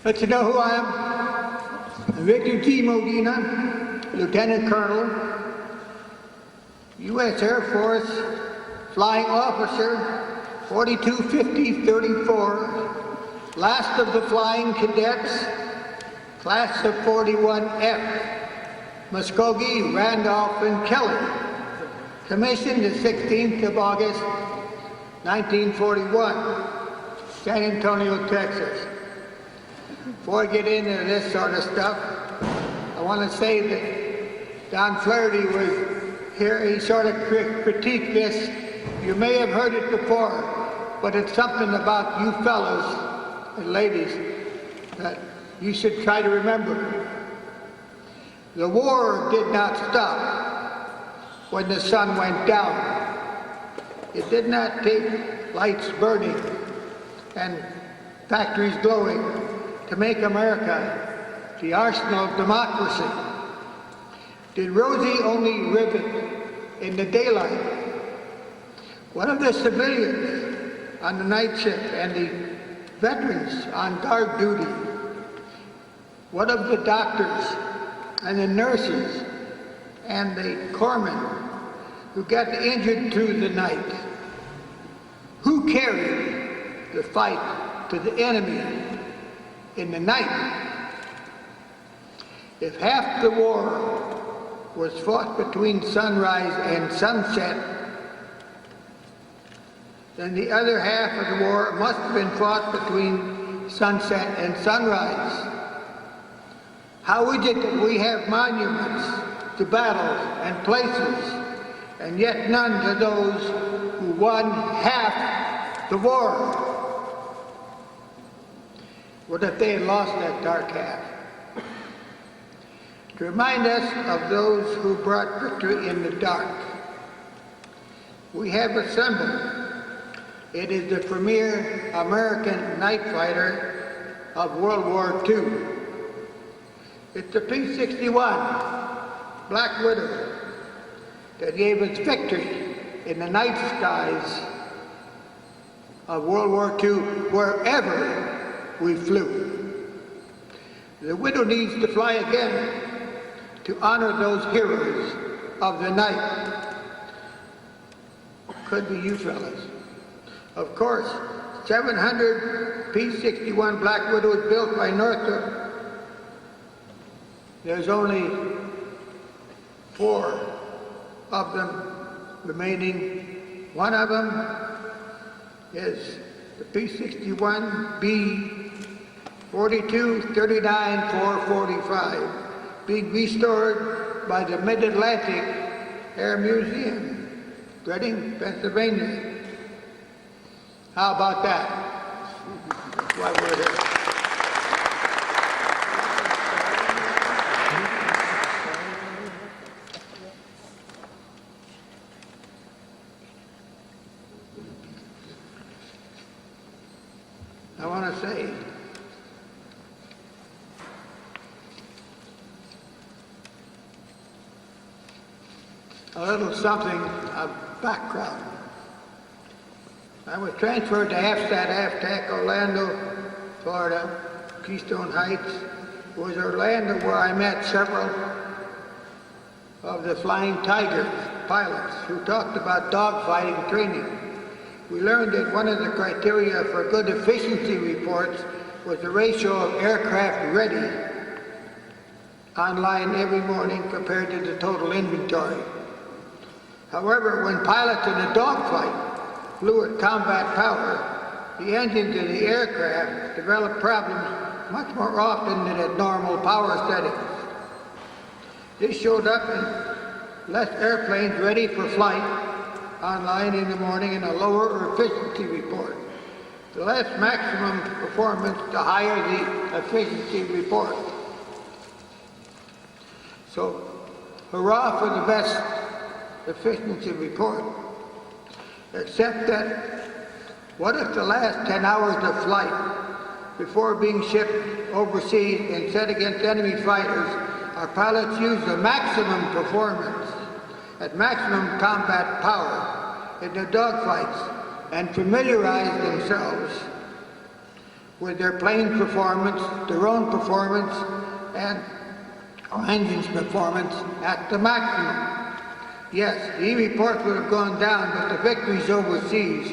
Let you know who I am. Vic Modena, Lieutenant Colonel, U.S. Air Force, Flying Officer, 4250-34, last of the flying cadets, class of 41F, Muskogee, Randolph, and Keller, commissioned the 16th of August, 1941, San Antonio, Texas. Before I get into this sort of stuff, I want to say that Don Flaherty was here. He sort of critiqued this. You may have heard it before, but it's something about you fellas and ladies that you should try to remember. The war did not stop when the sun went down. It did not take lights burning and factories glowing to make America the arsenal of democracy. Did Rosie only rivet in the daylight? What of the civilians on the night shift and the veterans on guard duty? What of the doctors and the nurses and the corpsmen who got injured through the night? Who carried the fight to the enemy in the night? If half the war was fought between sunrise and sunset, then the other half of the war must have been fought between sunset and sunrise. How is it that we have monuments to battles and places, and yet none to those who won half the war? What if they had lost that dark half? To remind us of those who brought victory in the dark, we have assembled. It is the premier American night fighter of World War II. It's the P-61 Black Widow that gave us victory in the night skies of World War II wherever we flew. The Widow needs to fly again to honor those heroes of the night. Could be you fellas. Of course, 700 P-61 Black Widows built by Northrop. There's only 4 of them remaining. One of them is the P-61B 42-39-445, being restored by the Mid-Atlantic Air Museum, Reading, Pennsylvania. How about that? That's why we're here. I want to say a little something of background. I was transferred to AFSAT, Orlando, Florida. Keystone Heights was Orlando, where I met several of the Flying Tigers pilots who talked about dogfighting training. We learned that one of the criteria for good efficiency reports was the ratio of aircraft ready online every morning compared to the total inventory. However, when pilots in a dogfight flew at combat power, the engines of the aircraft developed problems much more often than at normal power settings. This showed up in less airplanes ready for flight online in the morning and a lower efficiency report. The less maximum performance, the higher the efficiency report. So, hurrah for the best efficiency report. Except that, what if the last 10 hours of flight before being shipped overseas and set against enemy fighters, our pilots use the maximum performance at maximum combat power in their dogfights and familiarize themselves with their plane performance, their own performance, and our engine's performance at the maximum. Yes, the reports would have gone down, but the victories overseas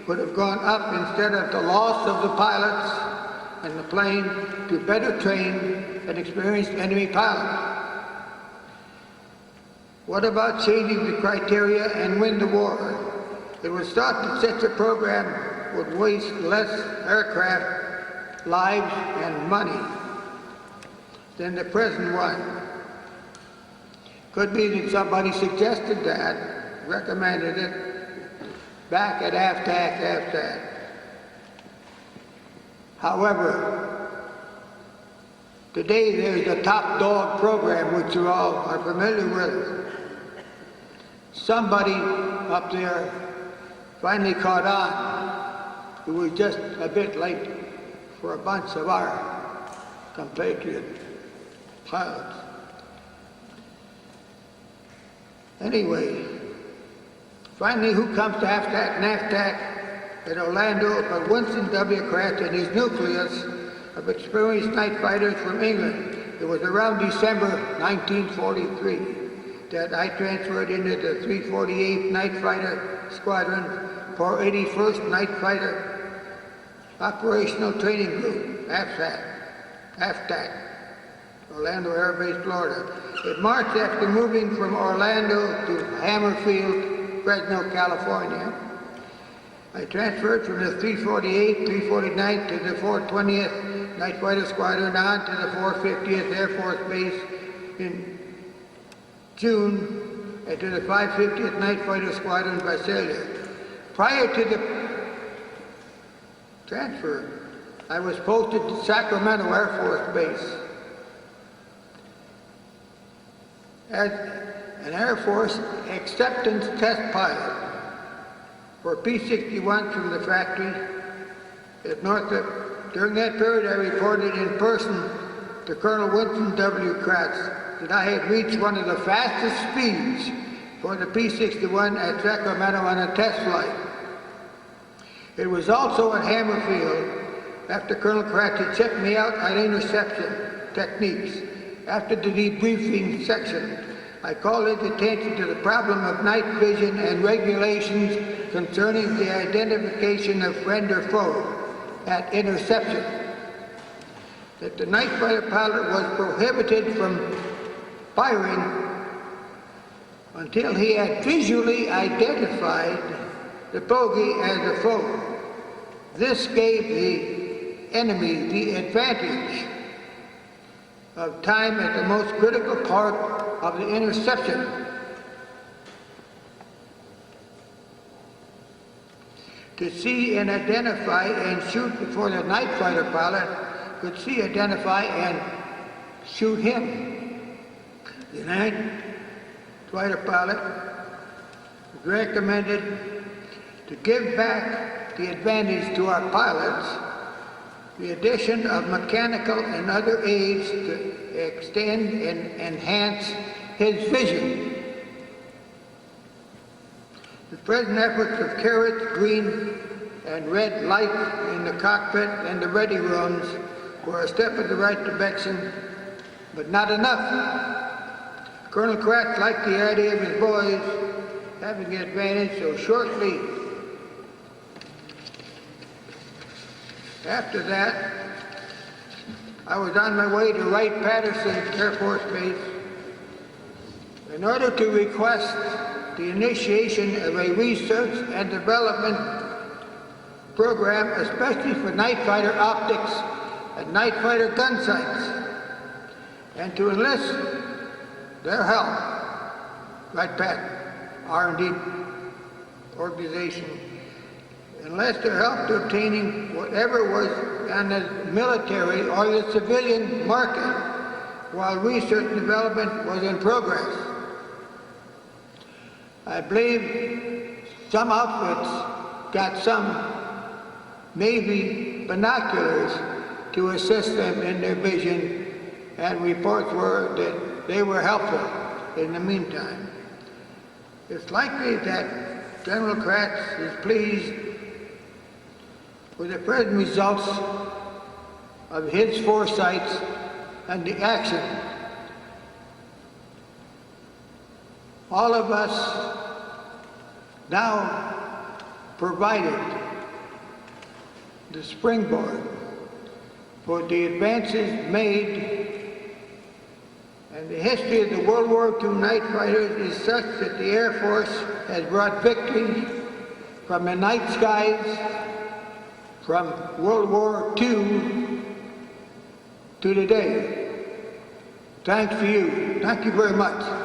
would have gone up instead of the loss of the pilots and the plane to better trained and experienced enemy pilots. What about changing the criteria and win the war? It was thought that such a program would waste less aircraft, lives, and money than the present one. Could be that somebody suggested that, recommended it, back at AFTAC. However, today there's a top dog program which you all are familiar with. Somebody up there finally caught on. It was just a bit late for a bunch of our compatriot pilots. Anyway, finally who comes to AFTAC and AFTAC at Orlando but Winston W. Kraft and his nucleus of experienced night fighters from England. It was around December 1943 that I transferred into the 348th Night Fighter Squadron, 481st Night Fighter Operational Training Group, AFTAC, Orlando Air Base, Florida. It marched after moving from Orlando to Hammerfield, Fresno, California. I transferred from the 348th, 349th to the 420th Night Fighter Squadron on to the 450th Air Force Base in June and to the 550th Night Fighter Squadron, Visalia. Prior to the transfer, I was posted to Sacramento Air Force Base as an Air Force acceptance test pilot for P-61 from the factory at Northrop. During that period, I reported in person to Colonel Winston W. Kratz that I had reached one of the fastest speeds for the P-61 at Sacramento on a test flight. It was also at Hammerfield after Colonel Kratz had checked me out on interception techniques. After the debriefing section, I called his attention to the problem of night vision and regulations concerning the identification of friend or foe at interception. That the night fighter pilot was prohibited from firing until he had visually identified the bogey as a foe. This gave the enemy the advantage of time at the most critical part of the interception. To see and identify and shoot before the night fighter pilot could see, identify, and shoot him. The night fighter pilot was recommended to give back the advantage to our pilots, the addition of mechanical and other aids to extend and enhance his vision. The present efforts of carrot, green, and red light in the cockpit and the ready rooms were a step in the right direction, but not enough. Colonel Kratz liked the idea of his boys having the advantage, so shortly after that, I was on my way to Wright-Patterson Air Force Base in order to request the initiation of a research and development program, especially for night fighter optics and night fighter gun sights, and to enlist their help, Wright-Pat R&D organization, enlist their help to obtaining whatever was on the military or the civilian market while research and development was in progress. I believe some outfits got some Navy binoculars to assist them in their vision, and reports were that they were helpful in the meantime. It's likely that General Kratz is pleased with the present results of his foresights and the action. All of us now provided the springboard for the advances made, and the history of the World War II night fighters is such that the Air Force has brought victory from the night skies from World War II to today. Thanks to you. Thank you very much.